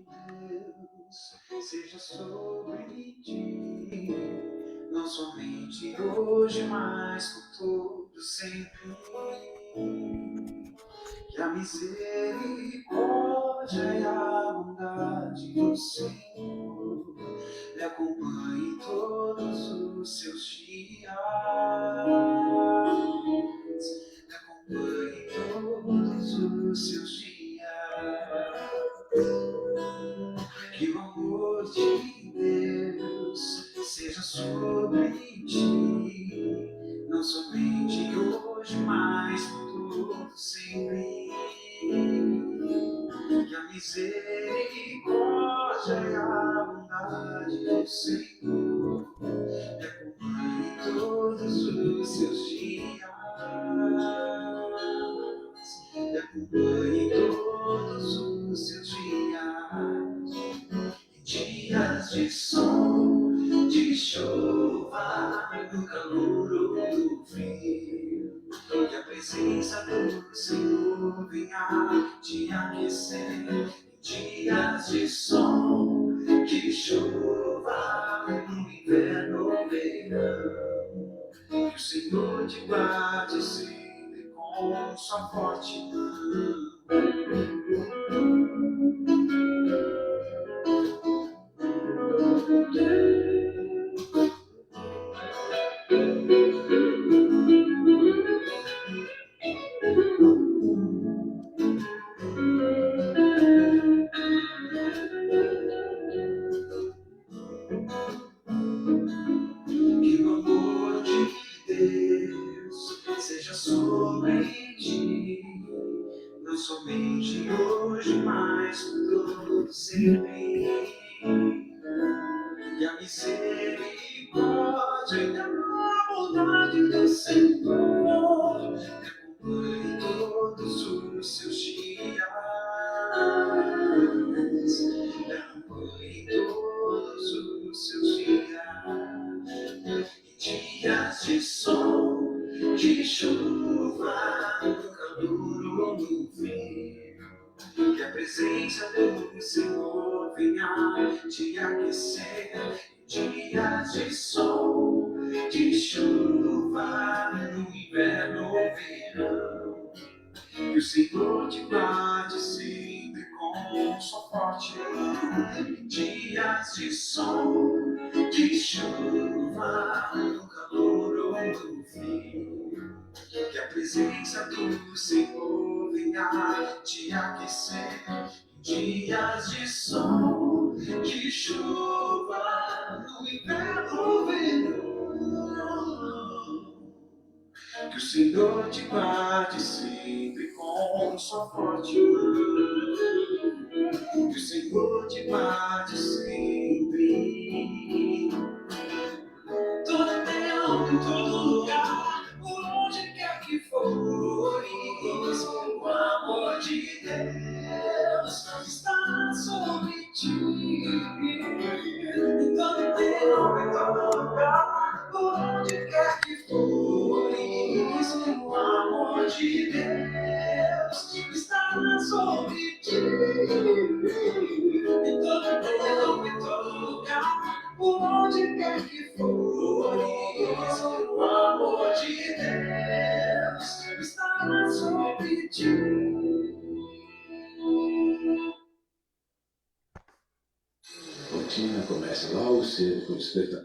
Deus seja sobre ti, não somente hoje, mas por todo sempre. Que a misericórdia e a bondade do Senhor lhe acompanhe todos os seus dias. Lhe acompanhe todos os seus dias. Que o amor de Deus seja sobre ti, não somente hoje, mas por todo sempre. Que a misericórdia e a bondade do Senhor lhe acompanhe todos os seus dias. Lhe acompanhe todos os seus dias. Dias de sol, de chuva, do calor ou do frio, que a presença do Senhor venha te aquecer. Dias de sol, de chuva, no inverno ou verão, que o Senhor te guarde sempre com sua forte mão. Que o amor de Deus seja sobre ti, não somente hoje, mas por todo sempre. Que a misericórdia e a bondade do Senhor me acompanhe todos os seus dias. Me acompanhe todos os seus dias. Dias de sol, de chuva, no calor ou no frio, que a presença do Senhor venha te aquecer. Dias de sol, de chuva, no inverno ou verão, que o Senhor te guarde sempre com sua forte mão. Dias de sol, de chuva, no calor ou no frio, que a presença do Senhor venha te aquecer. Dias de sol, de chuva, no inverno ou verão, que o Senhor te guarde sempre com sua forte mão. Que o Senhor te guarde sempre. Todo tempo, em todo lugar, por onde quer que fores, o amor de Deus está sobre ti. Em todo tempo, em todo lugar, por onde quer que fores, o amor de Deus está sobre ti. Em todo tempo, em todo lugar, por onde quer que fores, o amor de Deus está sobre ti. A rotina começa logo cedo com o despertar.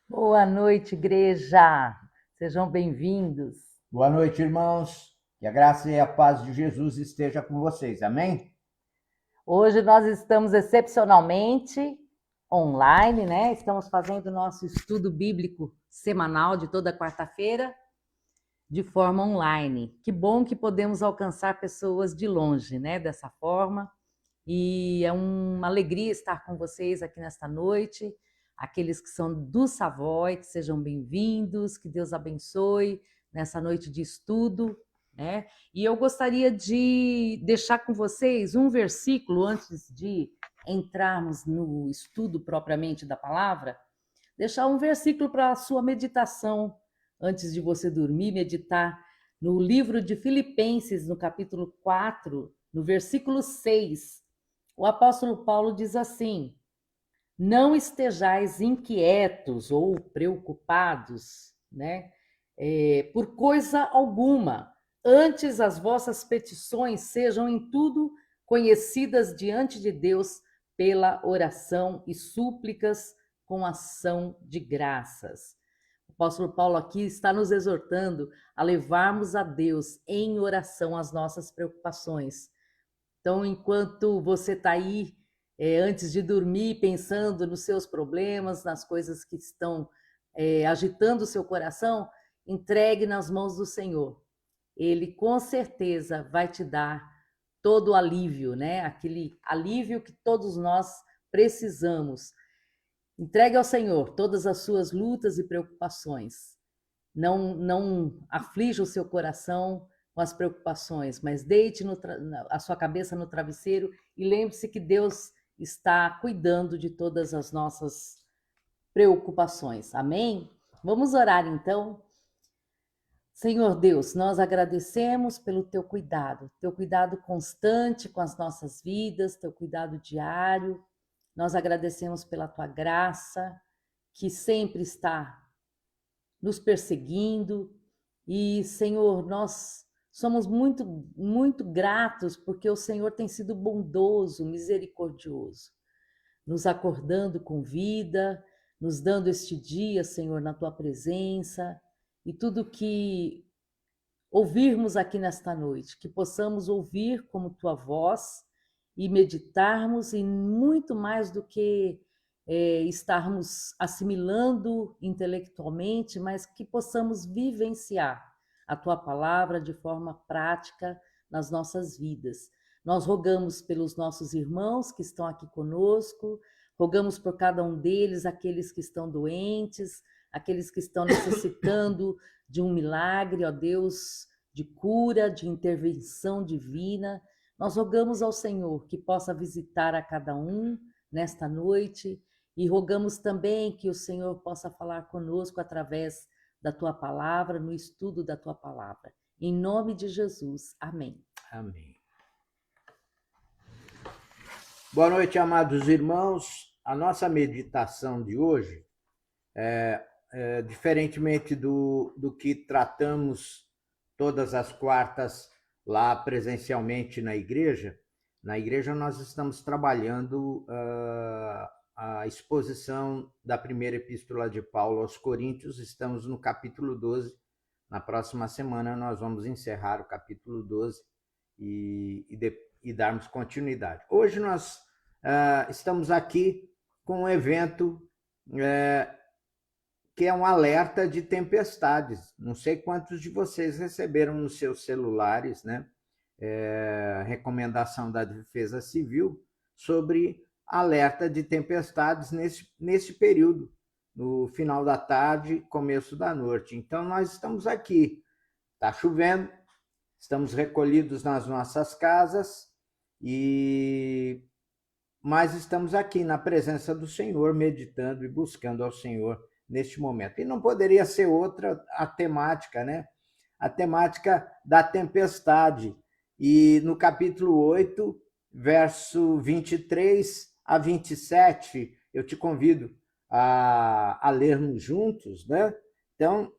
Boa noite, igreja. Sejam bem-vindos. Boa noite, irmãos. Que a graça e a paz de Jesus esteja com vocês. Amém? Hoje nós estamos excepcionalmente online, né? Estamos fazendo nosso estudo bíblico semanal de toda quarta-feira de forma online. Que bom que podemos alcançar pessoas de longe, né? Dessa forma. E é uma alegria estar com vocês aqui nesta noite. Aqueles que são do Savoy, que sejam bem-vindos, que Deus abençoe nessa noite de estudo, né? E eu gostaria de deixar com vocês um versículo antes de entrarmos no estudo propriamente da palavra, deixar um versículo para a sua meditação antes de você dormir, meditar no livro de Filipenses, no capítulo 4, no versículo 6. O apóstolo Paulo diz assim: não estejais inquietos ou preocupados, né, por coisa alguma. Antes as vossas petições sejam em tudo conhecidas diante de Deus pela oração e súplicas com ação de graças. O apóstolo Paulo aqui está nos exortando a levarmos a Deus em oração as nossas preocupações. Então, enquanto você está aí, antes de dormir, pensando nos seus problemas, nas coisas que estão agitando o seu coração, entregue nas mãos do Senhor. Ele com certeza vai te dar todo o alívio, né? Aquele alívio que todos nós precisamos. Entregue ao Senhor todas as suas lutas e preocupações. Não aflija o seu coração com as preocupações, mas deite a sua cabeça no travesseiro e lembre-se que Deus está cuidando de todas as nossas preocupações. Amém? Vamos orar então. Senhor Deus, nós agradecemos pelo teu cuidado constante com as nossas vidas, teu cuidado diário. Nós agradecemos pela tua graça, que sempre está nos perseguindo. E, Senhor, nós somos muito, muito gratos porque o Senhor tem sido bondoso, misericordioso, nos acordando com vida, nos dando este dia, Senhor, na tua presença. E tudo que ouvirmos aqui nesta noite, que possamos ouvir como tua voz e meditarmos em muito mais do que estarmos assimilando intelectualmente, mas que possamos vivenciar a tua palavra de forma prática nas nossas vidas. Nós rogamos pelos nossos irmãos que estão aqui conosco, rogamos por cada um deles, aqueles que estão doentes, aqueles que estão necessitando de um milagre, ó Deus, de cura, de intervenção divina. Nós rogamos ao Senhor que possa visitar a cada um nesta noite e rogamos também que o Senhor possa falar conosco através da tua palavra, no estudo da tua palavra. Em nome de Jesus. Amém. Amém. Boa noite, amados irmãos. A nossa meditação de hoje diferentemente do que tratamos todas as quartas lá presencialmente na igreja nós estamos trabalhando a exposição da primeira epístola de Paulo aos Coríntios. Estamos no capítulo 12. Na próxima semana nós vamos encerrar o capítulo 12 e darmos continuidade. Hoje nós estamos aqui com um evento que é um alerta de tempestades. Não sei quantos de vocês receberam nos seus celulares, né? Recomendação da Defesa Civil sobre alerta de tempestades nesse período, no final da tarde, começo da noite. Então, nós estamos aqui. Está chovendo, estamos recolhidos nas nossas casas, mas estamos aqui na presença do Senhor, meditando e buscando ao Senhor neste momento. E não poderia ser outra a temática, né? A temática da tempestade. E no capítulo 8, verso 23 a 27, eu te convido a lermos juntos, né? Então,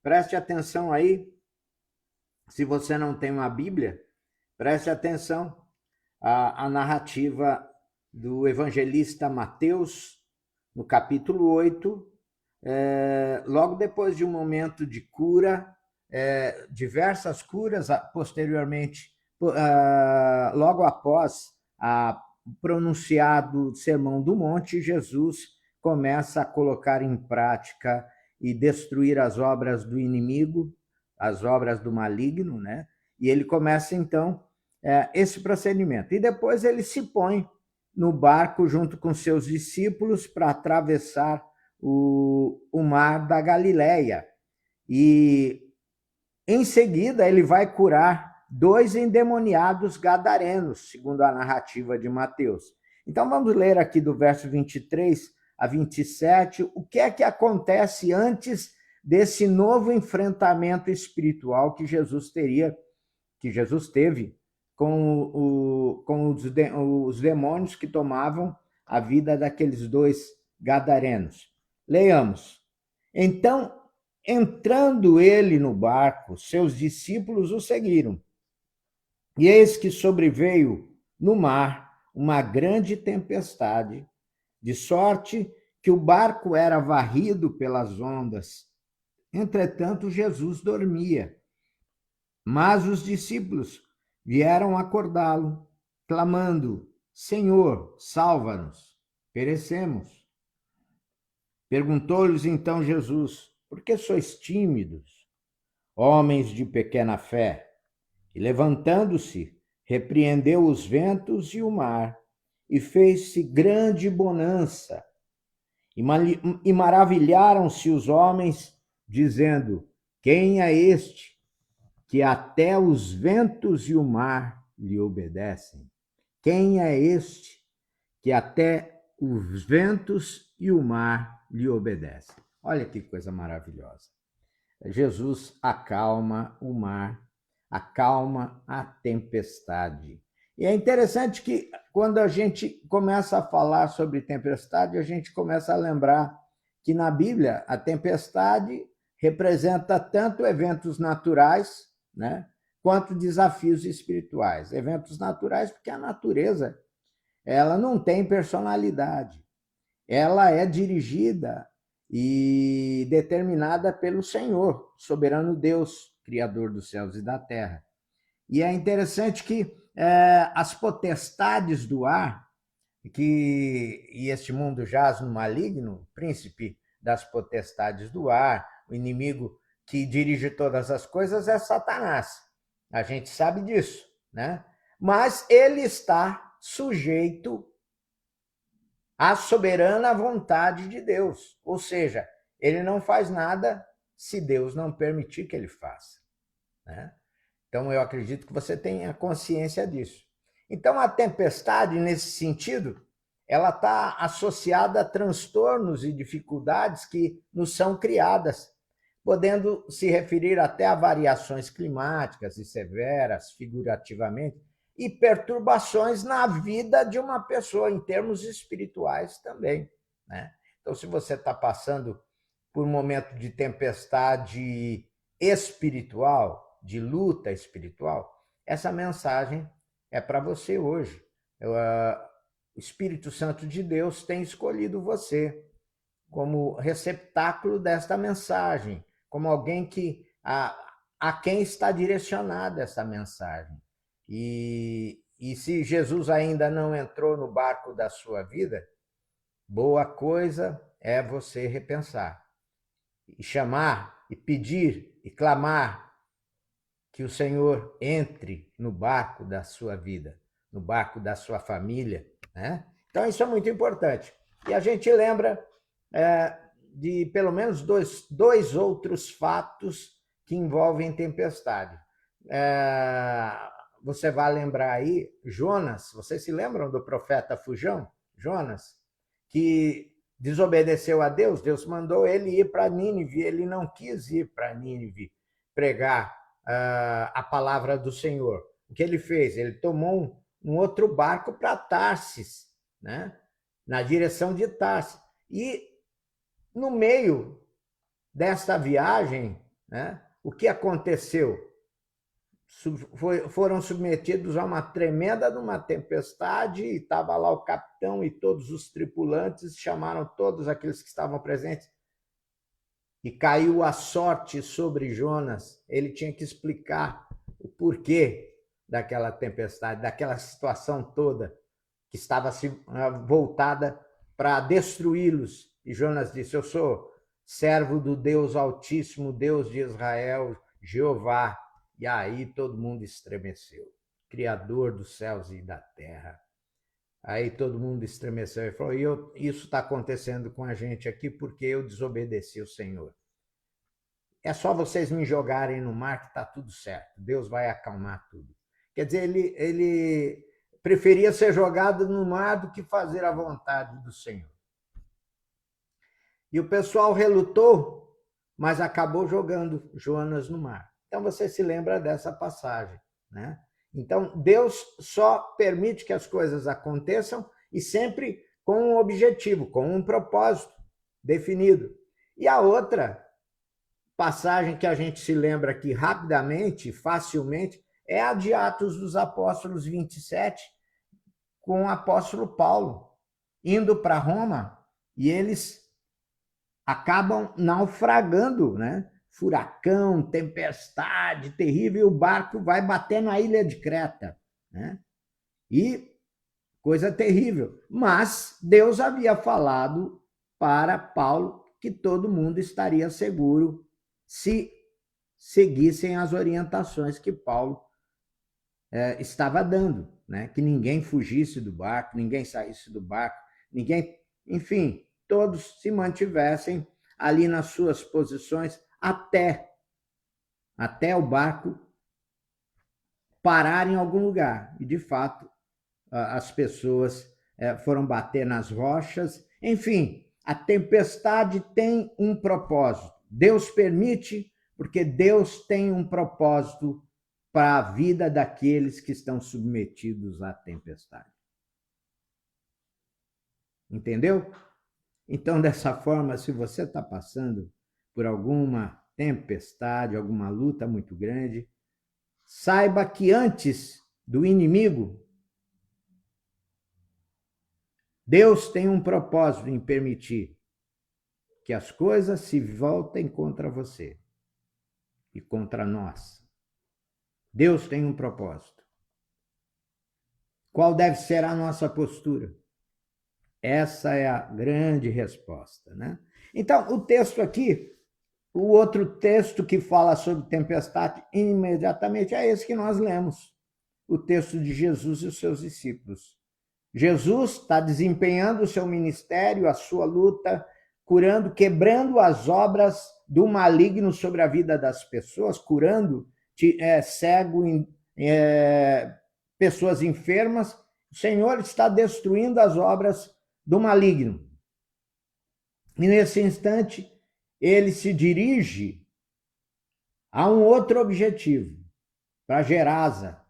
preste atenção aí. Se você não tem uma Bíblia, preste atenção à narrativa do evangelista Mateus, no capítulo 8, logo depois de um momento de cura, diversas curas, posteriormente, logo após o pronunciado Sermão do Monte, Jesus começa a colocar em prática e destruir as obras do inimigo, as obras do maligno, né? E ele começa, então, esse procedimento. E depois ele se põe no barco junto com seus discípulos para atravessar o mar da Galileia. E em seguida, ele vai curar 2 endemoniados gadarenos, segundo a narrativa de Mateus. Então, vamos ler aqui do verso 23 a 27, o que é que acontece antes desse novo enfrentamento espiritual que Jesus teve com os demônios que tomavam a vida daqueles 2 gadarenos. Leiamos. Então, entrando ele no barco, seus discípulos o seguiram. E eis que sobreveio no mar uma grande tempestade, de sorte que o barco era varrido pelas ondas. Entretanto, Jesus dormia. Mas os discípulos vieram acordá-lo, clamando: Senhor, salva-nos, perecemos. Perguntou-lhes então Jesus: por que sois tímidos, homens de pequena fé? E levantando-se, repreendeu os ventos e o mar, e fez-se grande bonança. E maravilharam-se os homens, dizendo: quem é este, que até os ventos e o mar lhe obedecem? Quem é este, que até os ventos e o mar lhe obedecem? Olha que coisa maravilhosa. Jesus acalma o mar, acalma a tempestade. E é interessante que, quando a gente começa a falar sobre tempestade, a gente começa a lembrar que, na Bíblia, a tempestade representa tanto eventos naturais, né, quanto desafios espirituais. Eventos naturais, porque a natureza ela não tem personalidade. Ela é dirigida e determinada pelo Senhor, soberano Deus, Criador dos céus e da terra. E é interessante que as potestades do ar, e este mundo jaz no maligno, príncipe das potestades do ar, o inimigo que dirige todas as coisas é Satanás. A gente sabe disso, né? Mas ele está sujeito à soberana vontade de Deus. Ou seja, ele não faz nada se Deus não permitir que ele faça, né? Então, eu acredito que você tenha consciência disso. Então, a tempestade, nesse sentido, ela está associada a transtornos e dificuldades que nos são criadas, podendo se referir até a variações climáticas e severas, figurativamente, e perturbações na vida de uma pessoa, em termos espirituais também, né? Então, se você está passando por um momento de tempestade espiritual, de luta espiritual, essa mensagem é para você hoje. O Espírito Santo de Deus tem escolhido você como receptáculo desta mensagem, como alguém a quem está direcionada essa mensagem. E se Jesus ainda não entrou no barco da sua vida, boa coisa é você repensar e chamar e pedir e clamar que o Senhor entre no barco da sua vida, no barco da sua família, né? Então, isso é muito importante. E a gente lembra de pelo menos dois outros fatos que envolvem tempestade. Você vai lembrar aí Jonas, vocês se lembram do profeta fujão? Jonas, que desobedeceu a Deus, Deus mandou ele ir para Nínive, ele não quis ir para Nínive pregar a palavra do Senhor. O que ele fez? Ele tomou um outro barco para Tarsis, né? Na direção de Tarsis. E no meio desta viagem, né, o que aconteceu? Foram submetidos a uma tremenda de uma tempestade, e estava lá o capitão e todos os tripulantes, chamaram todos aqueles que estavam presentes, e caiu a sorte sobre Jonas. Ele tinha que explicar o porquê daquela tempestade, daquela situação toda que estava voltada para destruí-los. E Jonas disse: eu sou servo do Deus Altíssimo, Deus de Israel, Jeová. E aí todo mundo estremeceu. Criador dos céus e da terra. Aí todo mundo estremeceu e falou: isso está acontecendo com a gente aqui porque eu desobedeci o Senhor. é só vocês me jogarem no mar que está tudo certo, Deus vai acalmar tudo. Quer dizer, ele preferia ser jogado no mar do que fazer a vontade do Senhor. E o pessoal relutou, mas acabou jogando Jonas no mar. Então você se lembra dessa passagem, né? Então Deus só permite que as coisas aconteçam e sempre com um objetivo, com um propósito definido. E a outra passagem que a gente se lembra aqui rapidamente, facilmente, é a de Atos dos Apóstolos 27, com o apóstolo Paulo indo para Roma e eles acabam naufragando, né? Furacão, tempestade terrível, e o barco vai bater na ilha de Creta, né? E coisa terrível. Mas Deus havia falado para Paulo que todo mundo estaria seguro se seguissem as orientações que Paulo estava dando, né? Que ninguém fugisse do barco, ninguém saísse do barco, ninguém, enfim, todos se mantivessem ali nas suas posições até o barco parar em algum lugar. E, de fato, as pessoas foram bater nas rochas. Enfim, a tempestade tem um propósito. Deus permite, porque Deus tem um propósito para a vida daqueles que estão submetidos à tempestade. Entendeu? Então, dessa forma, se você está passando por alguma tempestade, alguma luta muito grande, saiba que antes do inimigo, Deus tem um propósito em permitir que as coisas se voltem contra você e contra nós. Deus tem um propósito. Qual deve ser a nossa postura? Essa é a grande resposta, né? Então, o texto aqui, o outro texto que fala sobre tempestade imediatamente é esse que nós lemos, o texto de Jesus e os seus discípulos. Jesus está desempenhando o seu ministério, a sua luta, curando, quebrando as obras do maligno sobre a vida das pessoas, curando cego, pessoas enfermas. O Senhor está destruindo as obras do maligno. E nesse instante, ele se dirige a um outro objetivo, para Gerasa,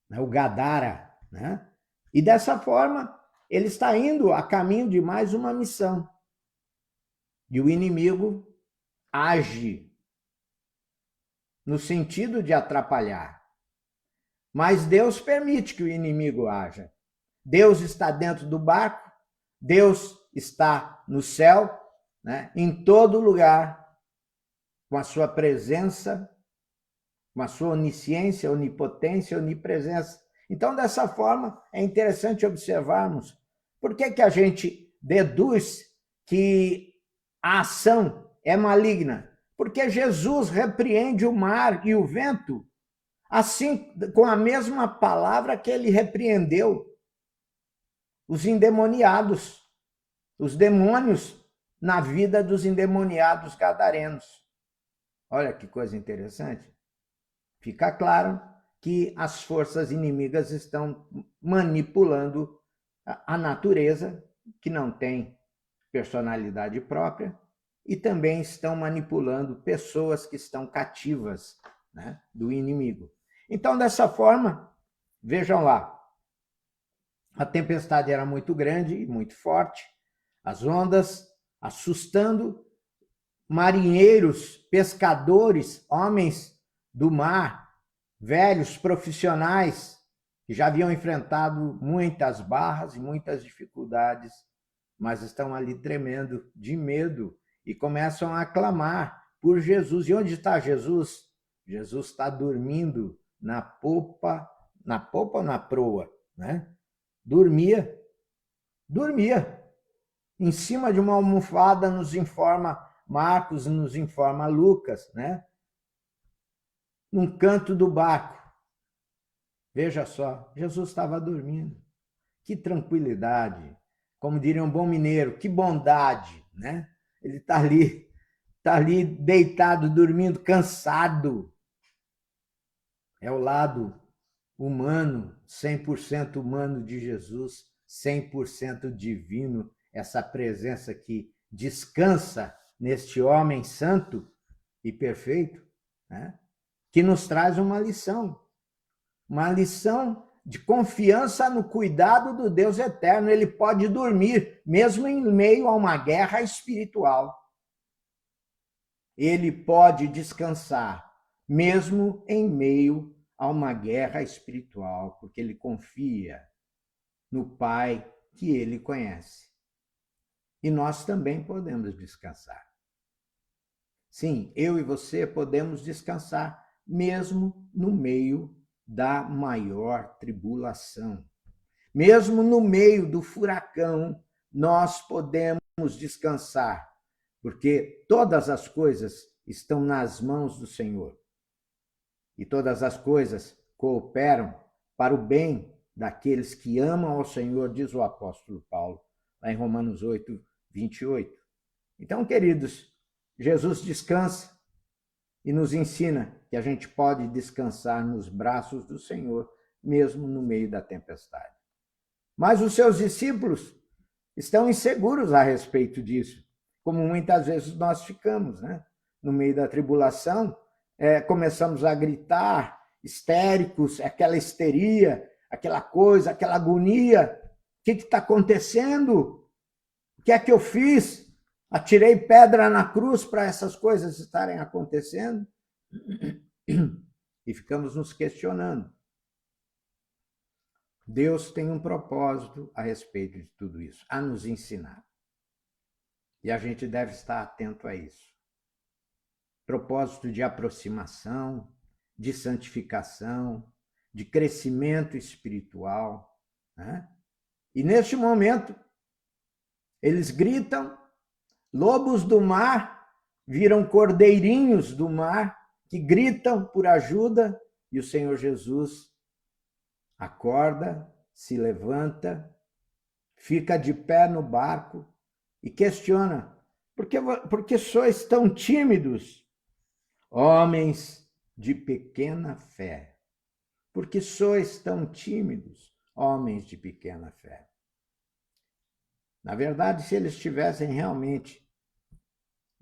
né, o Gadara, né? E dessa forma, ele está indo a caminho de mais uma missão. E o inimigo age no sentido de atrapalhar. Mas Deus permite que o inimigo haja. Deus está dentro do barco, Deus está no céu, né, em todo lugar, com a sua presença, com a sua onisciência, onipotência, onipresença. Então, dessa forma, é interessante observarmos por que a gente deduz que a ação é maligna. Porque Jesus repreende o mar e o vento, assim, com a mesma palavra que ele repreendeu os endemoniados, os demônios na vida dos endemoniados gadarenos. Olha que coisa interessante. Fica claro que as forças inimigas estão manipulando a natureza, que não tem personalidade própria, e também estão manipulando pessoas que estão cativas, né, do inimigo. Então, dessa forma, vejam lá, a tempestade era muito grande e muito forte, as ondas assustando, marinheiros, pescadores, homens do mar, velhos profissionais que já haviam enfrentado muitas barras e muitas dificuldades, mas estão ali tremendo de medo e começam a clamar por Jesus. E onde está Jesus? Jesus está dormindo na popa ou na proa, né? Dormia. Em cima de uma almofada, nos informa Marcos, nos informa Lucas, né? Num canto do barco. Veja só, Jesus estava dormindo. Que tranquilidade. Como diria um bom mineiro, que bondade, né? Ele está ali está ali deitado, dormindo, cansado. É o lado humano, 100% humano de Jesus, 100% divino, essa presença que descansa neste homem santo e perfeito, né? Que nos traz uma lição de confiança no cuidado do Deus eterno. Ele pode dormir, mesmo em meio a uma guerra espiritual. Ele pode descansar, mesmo em meio a uma guerra espiritual, porque ele confia no Pai que ele conhece. E nós também podemos descansar. Sim, eu e você podemos descansar, mesmo no meio da maior tribulação. Mesmo no meio do furacão, nós podemos descansar, porque todas as coisas estão nas mãos do Senhor. E todas as coisas cooperam para o bem daqueles que amam ao Senhor, diz o apóstolo Paulo, lá em Romanos 8, 28. Então, queridos, Jesus descansa e nos ensina que a gente pode descansar nos braços do Senhor, mesmo no meio da tempestade. Mas os seus discípulos estão inseguros a respeito disso, como muitas vezes nós ficamos, né? No meio da tribulação, começamos a gritar, histéricos, aquela histeria, aquela coisa, aquela agonia. O que está acontecendo? O que é que eu fiz? Atirei pedra na cruz para essas coisas estarem acontecendo? E ficamos nos questionando. Deus tem um propósito a respeito de tudo isso, a nos ensinar. E a gente deve estar atento a isso. Propósito de aproximação, de santificação, de crescimento espiritual, né? E neste momento, eles gritam, lobos do mar viram cordeirinhos do mar que gritam por ajuda, e o Senhor Jesus acorda, se levanta, fica de pé no barco e questiona: por que sois tão tímidos? Homens de pequena fé. Por que sois tão tímidos, homens de pequena fé? Na verdade, se eles tivessem realmente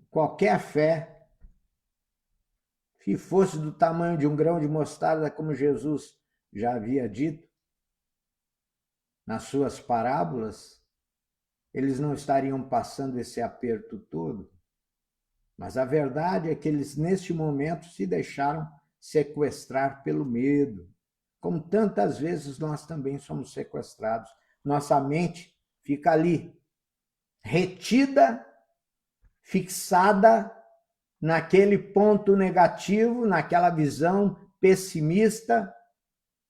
qualquer fé, se fosse do tamanho de um grão de mostarda, como Jesus já havia dito nas suas parábolas, eles não estariam passando esse aperto todo. Mas a verdade é que eles, neste momento, se deixaram sequestrar pelo medo. Como tantas vezes nós também somos sequestrados. Nossa mente fica ali, retida, fixada naquele ponto negativo, naquela visão pessimista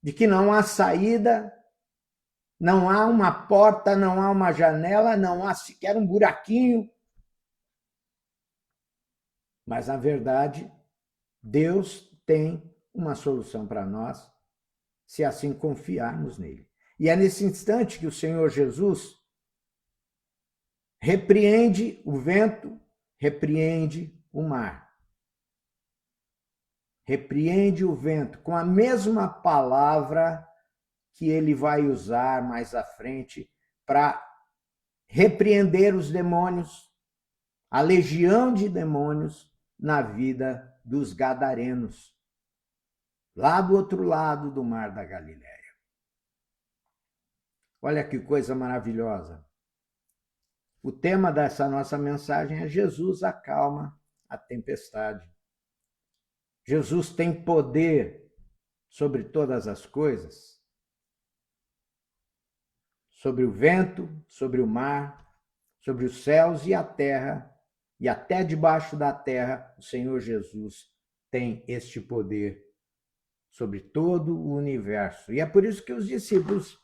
de que não há saída, não há uma porta, não há uma janela, não há sequer um buraquinho. Mas, na verdade, Deus tem uma solução para nós, se assim confiarmos nele. E é nesse instante que o Senhor Jesus repreende o vento, repreende o mar. Repreende o vento com a mesma palavra que ele vai usar mais à frente para repreender os demônios, a legião de demônios na vida dos gadarenos, lá do outro lado do mar da Galileia. Olha que coisa maravilhosa. O tema dessa nossa mensagem é: Jesus acalma a tempestade. Jesus tem poder sobre todas as coisas, sobre o vento, sobre o mar, sobre os céus e a terra, e até debaixo da terra, o Senhor Jesus tem este poder sobre todo o universo. E é por isso que os discípulos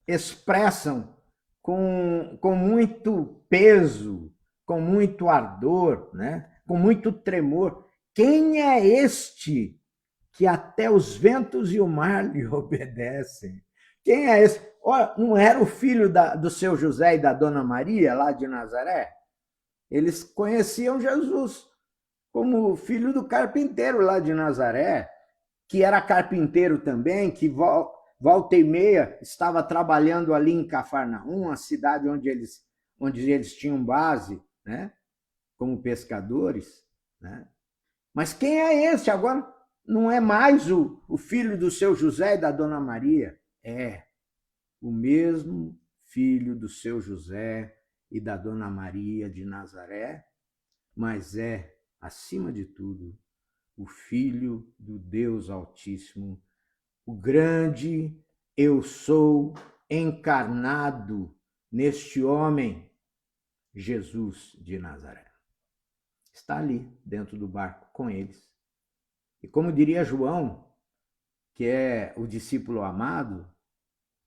expressam com muito peso, com muito ardor, né? Com muito tremor: quem é este que até os ventos e o mar lhe obedecem? Quem é esse? Não era o filho do seu José e da dona Maria, lá de Nazaré? Eles conheciam Jesus como filho do carpinteiro lá de Nazaré, que era carpinteiro também, que volta e meia estava trabalhando ali em Cafarnaum, a cidade onde eles tinham base, né? Como pescadores. Né? Mas quem é esse agora? Não é mais o filho do seu José e da dona Maria. É o mesmo filho do seu José e da dona Maria de Nazaré, mas é, acima de tudo, o Filho do Deus Altíssimo, o grande eu sou encarnado neste homem, Jesus de Nazaré. Está ali dentro do barco com eles. E como diria João, que é o discípulo amado,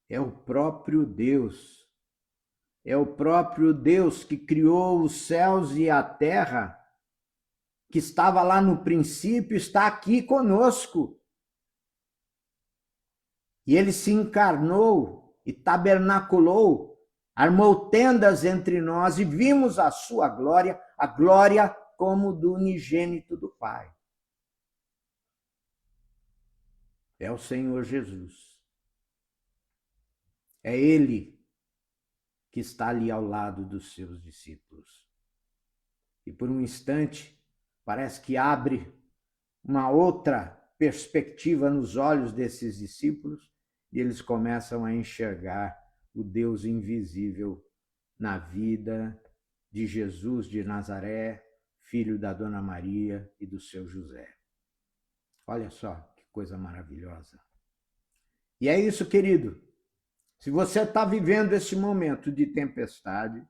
é o próprio Deus. É o próprio Deus que criou os céus e a terra, que estava lá no princípio, está aqui conosco. E ele se encarnou e tabernaculou, armou tendas entre nós e vimos a sua glória, a glória como do unigênito do Pai. É o Senhor Jesus. É Ele que está ali ao lado dos seus discípulos. E por um instante, parece que abre uma outra perspectiva nos olhos desses discípulos e eles começam a enxergar o Deus invisível na vida de Jesus de Nazaré, filho da Dona Maria e do seu José. Olha só que coisa maravilhosa. E é isso, querido. Se você está vivendo esse momento de tempestade,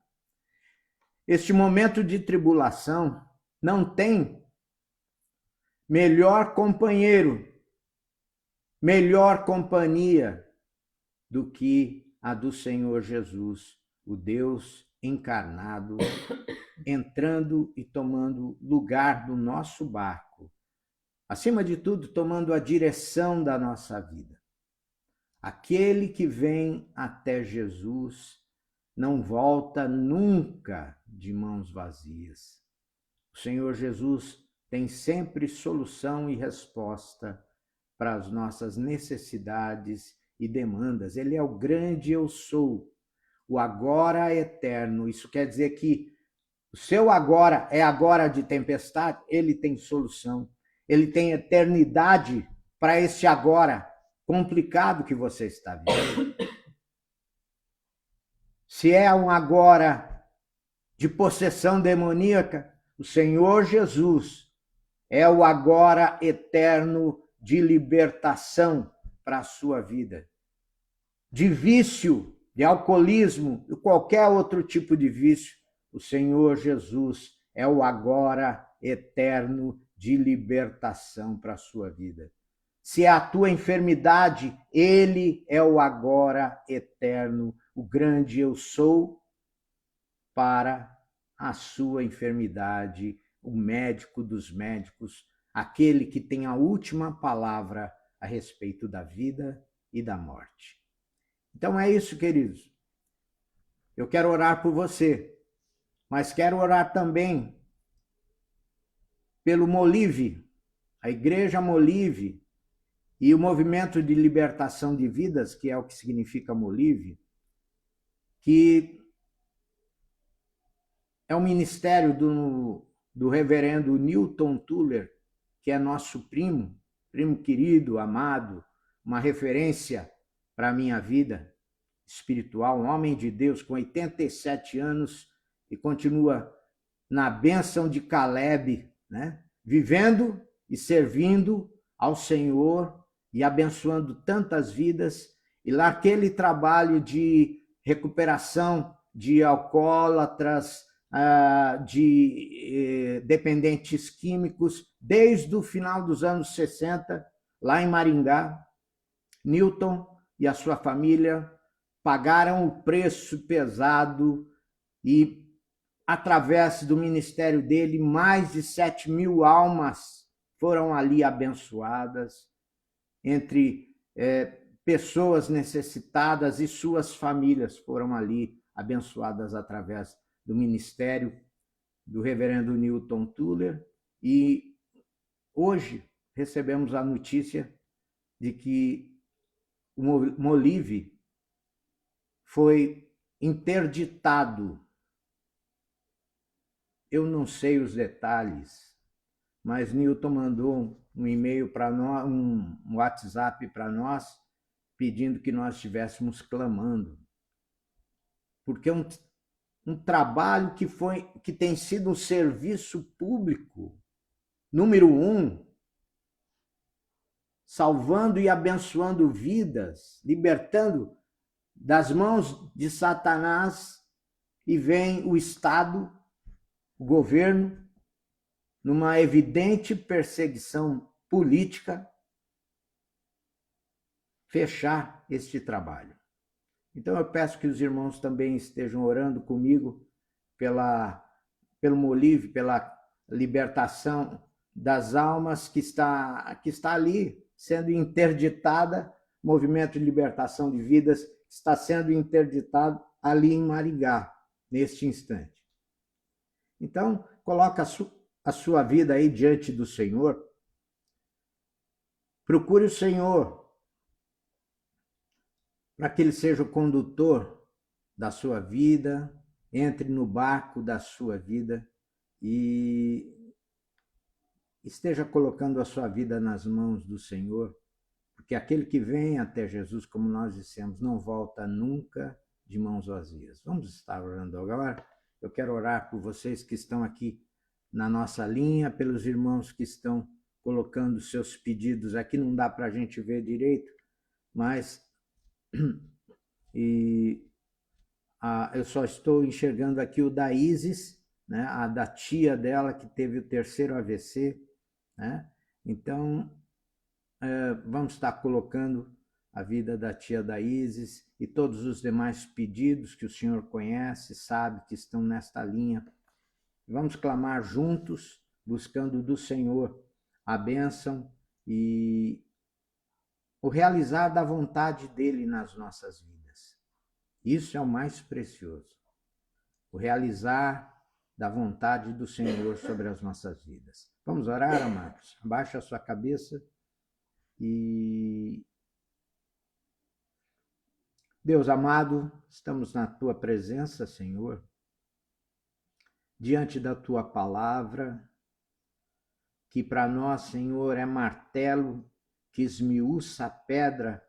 este momento de tribulação, não tem melhor companheiro, melhor companhia do que a do Senhor Jesus, o Deus encarnado, entrando e tomando lugar do nosso barco. Acima de tudo, tomando a direção da nossa vida. Aquele que vem até Jesus não volta nunca de mãos vazias. O Senhor Jesus tem sempre solução e resposta para as nossas necessidades e demandas. Ele é o grande eu sou, o agora eterno. Isso quer dizer que o seu agora é agora de tempestade, ele tem solução. Ele tem eternidade para esse agora complicado que você está vivendo. Se é um agora de possessão demoníaca, o Senhor Jesus é o agora eterno de libertação para a sua vida. De vício, de alcoolismo e qualquer outro tipo de vício, o Senhor Jesus é o agora eterno de libertação para a sua vida. Se é a tua enfermidade, ele é o agora eterno, o grande eu sou para a sua enfermidade, o médico dos médicos, aquele que tem a última palavra a respeito da vida e da morte. Então é isso, queridos. Eu quero orar por você, mas quero orar também pelo Molive, a Igreja Molive, e o Movimento de Libertação de Vidas, que é o que significa Molive, que é um ministério do reverendo Newton Tuller, que é nosso primo querido, amado, uma referência para a minha vida espiritual, um homem de Deus com 87 anos e continua na bênção de Caleb, né? Vivendo e servindo ao Senhor e abençoando tantas vidas, e lá aquele trabalho de recuperação de alcoólatras, de dependentes químicos, desde o final dos anos 60, lá em Maringá. Newton e a sua família pagaram o preço pesado e, através do ministério dele, mais de 7.000 almas foram ali abençoadas, entre pessoas necessitadas e suas famílias foram ali abençoadas através do ministério do reverendo Newton Tuller, e hoje recebemos a notícia de que o Molive foi interditado. Eu não sei os detalhes, mas Newton mandou um e-mail para nós, um WhatsApp para nós, pedindo que nós estivéssemos clamando. Porque é um trabalho que tem sido um serviço público, número 1, salvando e abençoando vidas, libertando das mãos de Satanás, e vem o Estado, o governo, numa evidente perseguição política, fechar este trabalho. Então eu peço que os irmãos também estejam orando comigo pelo Molive, pela libertação das almas que está ali sendo interditada, movimento de libertação de vidas está sendo interditado ali em Maringá, neste instante. Então, coloca a sua vida aí diante do Senhor. Procure o Senhor para que Ele seja o condutor da sua vida, entre no barco da sua vida e esteja colocando a sua vida nas mãos do Senhor, porque aquele que vem até Jesus, como nós dissemos, não volta nunca de mãos vazias. Vamos estar orando agora. Eu quero orar por vocês que estão aqui na nossa linha, pelos irmãos que estão colocando seus pedidos aqui. Não dá para a gente ver direito, mas eu só estou enxergando aqui o da Isis, né? A da tia dela que teve o 3º AVC, né? Então, vamos estar colocando a vida da tia da Isis e todos os demais pedidos que o Senhor conhece, sabe que estão nesta linha. Vamos clamar juntos, buscando do Senhor a bênção e o realizar da vontade dele nas nossas vidas. Isso é o mais precioso. O realizar da vontade do Senhor sobre as nossas vidas. Vamos orar, amados? Abaixa a sua cabeça e... Deus amado, estamos na tua presença, Senhor, diante da tua palavra, que para nós, Senhor, é martelo que esmiuça a pedra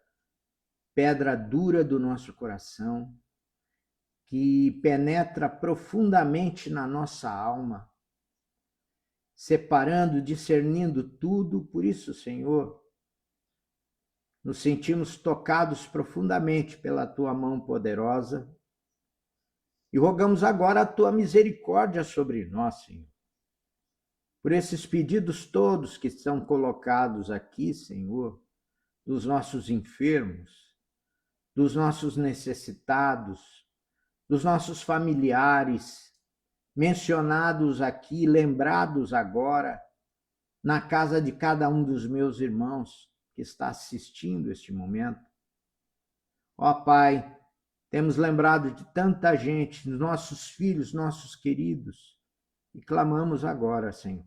dura do nosso coração, que penetra profundamente na nossa alma, separando, discernindo tudo. Por isso, Senhor, nos sentimos tocados profundamente pela tua mão poderosa e rogamos agora a tua misericórdia sobre nós, Senhor. Por esses pedidos todos que estão colocados aqui, Senhor, dos nossos enfermos, dos nossos necessitados, dos nossos familiares, mencionados aqui, lembrados agora, na casa de cada um dos meus irmãos que está assistindo este momento. Ó Pai, temos lembrado de tanta gente, nossos filhos, nossos queridos, e clamamos agora, Senhor,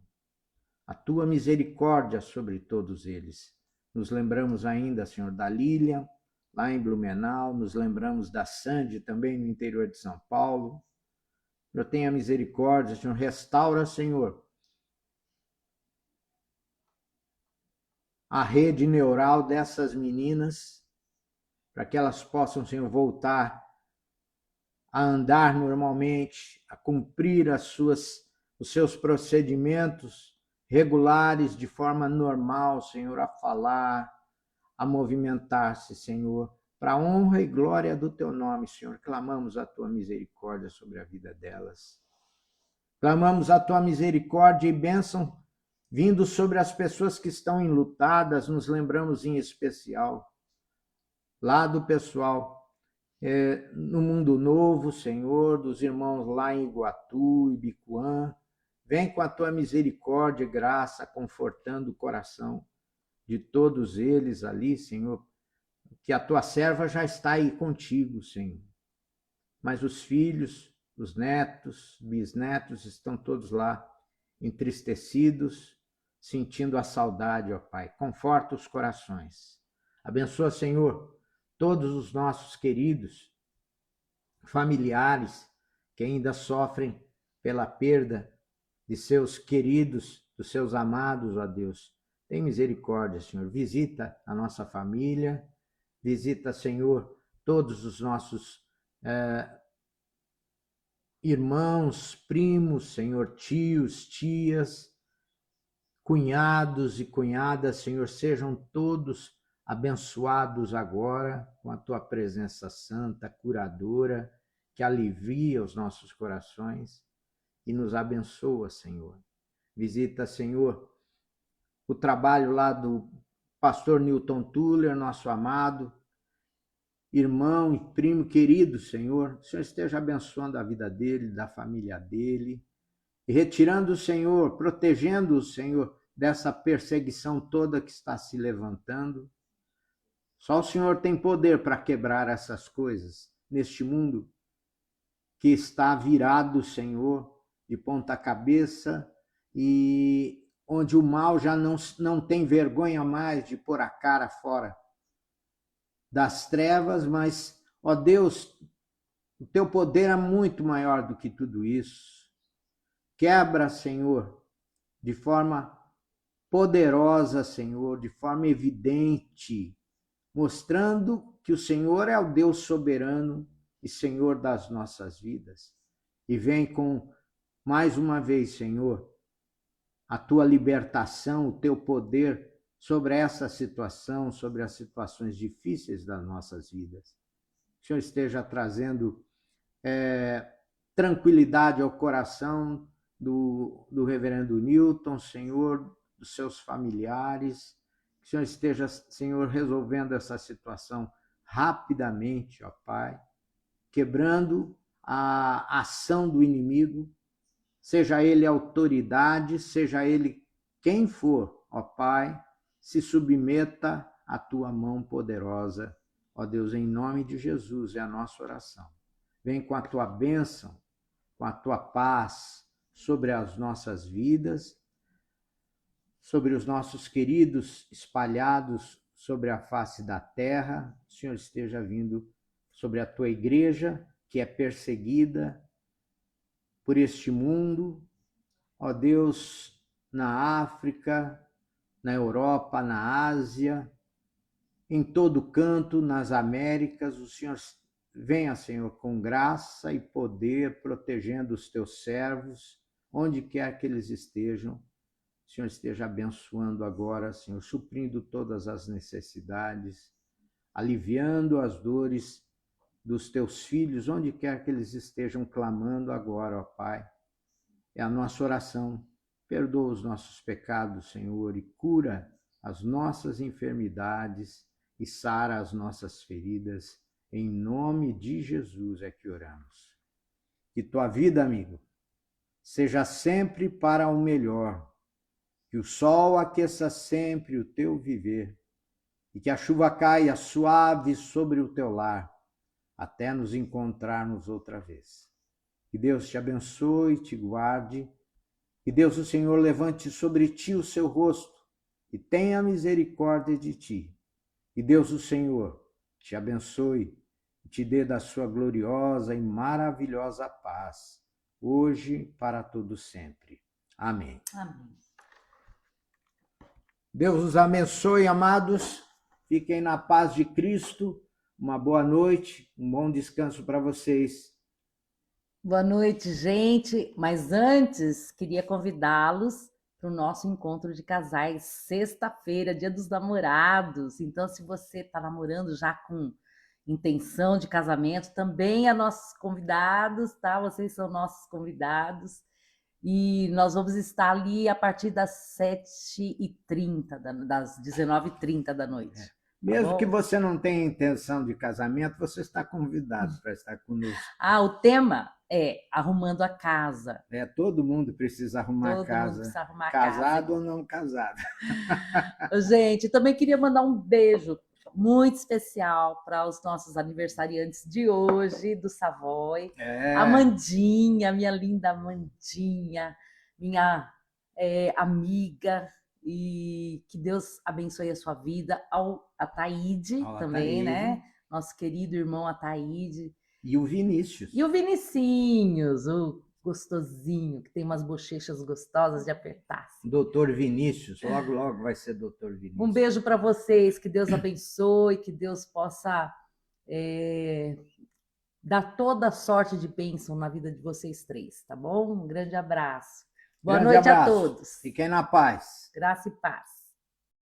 a tua misericórdia sobre todos eles. Nos lembramos ainda, Senhor, da Lilian, lá em Blumenau, nos lembramos da Sandy, também no interior de São Paulo. Senhor, tenha misericórdia, Senhor, restaura, Senhor, a rede neural dessas meninas, para que elas possam, Senhor, voltar a andar normalmente, a cumprir os seus procedimentos regulares de forma normal, Senhor, a falar, a movimentar-se, Senhor, para a honra e glória do teu nome, Senhor. Clamamos a tua misericórdia sobre a vida delas. Clamamos a tua misericórdia e bênção vindo sobre as pessoas que estão enlutadas. Nos lembramos em especial lá do pessoal no Mundo Novo, Senhor, dos irmãos lá em Iguatu, Ibicoã. Vem com a tua misericórdia e graça, confortando o coração de todos eles ali, Senhor, que a tua serva já está aí contigo, Senhor. Mas os filhos os netos, bisnetos, estão todos lá entristecidos, sentindo a saudade, ó Pai. Conforta os corações. Abençoa, Senhor, todos os nossos queridos, familiares que ainda sofrem pela perda de seus queridos, dos seus amados, ó Deus. Tem misericórdia, Senhor. Visita a nossa família, visita, Senhor, todos os nossos irmãos, primos, Senhor, tios, tias, cunhados e cunhadas, Senhor, sejam todos abençoados agora com a tua presença santa, curadora, que alivia os nossos corações e nos abençoa, Senhor. Visita, Senhor, o trabalho lá do pastor Newton Tuller, nosso amado irmão e primo querido, Senhor. O Senhor esteja abençoando a vida dele, da família dele, e retirando o Senhor, protegendo o Senhor dessa perseguição toda que está se levantando. Só o Senhor tem poder para quebrar essas coisas neste mundo que está virado, Senhor, de ponta cabeça, e onde o mal já não tem vergonha mais de pôr a cara fora das trevas, mas, ó Deus, o teu poder é muito maior do que tudo isso. Quebra, Senhor, de forma poderosa, Senhor, de forma evidente, mostrando que o Senhor é o Deus soberano e Senhor das nossas vidas. E vem com, mais uma vez, Senhor, a tua libertação, o teu poder sobre essa situação, sobre as situações difíceis das nossas vidas. Que o Senhor esteja trazendo tranquilidade ao coração do reverendo Newton, Senhor, dos seus familiares. Que o Senhor esteja, Senhor, resolvendo essa situação rapidamente, ó Pai, quebrando a ação do inimigo, seja ele autoridade, seja ele quem for, ó Pai, se submeta à tua mão poderosa. Ó Deus, em nome de Jesus é a nossa oração. Vem com a tua bênção, com a tua paz sobre as nossas vidas, sobre os nossos queridos espalhados sobre a face da terra. O Senhor esteja vindo sobre a tua igreja, que é perseguida por este mundo. Ó Deus, na África, na Europa, na Ásia, em todo canto, nas Américas, o Senhor venha, Senhor, com graça e poder, protegendo os teus servos, onde quer que eles estejam. O Senhor esteja abençoando agora, Senhor, suprindo todas as necessidades, aliviando as dores dos teus filhos, onde quer que eles estejam clamando agora, ó Pai. É a nossa oração. Perdoa os nossos pecados, Senhor, e cura as nossas enfermidades e sara as nossas feridas. Em nome de Jesus é que oramos. Que tua vida, amigo, seja sempre para o melhor. Que o sol aqueça sempre o teu viver e que a chuva caia suave sobre o teu lar, até nos encontrarmos outra vez. Que Deus te abençoe e te guarde. Que Deus, o Senhor, levante sobre ti o seu rosto e tenha misericórdia de ti. Que Deus, o Senhor, te abençoe e te dê da sua gloriosa e maravilhosa paz, hoje para todo sempre. Amém. Amém. Deus os abençoe, amados. Fiquem na paz de Cristo. Uma boa noite, um bom descanso para vocês. Boa noite, gente. Mas antes, queria convidá-los para o nosso encontro de casais, sexta-feira, Dia dos Namorados. Então, se você está namorando já com intenção de casamento, também é nossos convidados, tá? Vocês são nossos convidados. E nós vamos estar ali a partir das 7h30, das 19h30 da noite. Mesmo que você não tenha intenção de casamento, você está convidado para estar conosco. O tema é arrumando a casa. Todo mundo precisa arrumar a casa. Todo mundo precisa arrumar a casado casa. ou não casado. Gente, também queria mandar um beijo muito especial para os nossos aniversariantes de hoje, do Savoy. É. Amandinha, minha linda Amandinha, minha amiga, e que Deus abençoe a sua vida. A Taíde também, né? Nosso querido irmão Ataíde. E o Vinícius. E o Vinicinhos, o gostosinho, que tem umas bochechas gostosas de apertar. Doutor Vinícius, logo, logo vai ser doutor Vinícius. Um beijo para vocês, que Deus abençoe, que Deus possa dar toda sorte de bênção na vida de vocês três, tá bom? Um grande abraço. Boa noite a todos. Fiquem na paz. Graça e paz.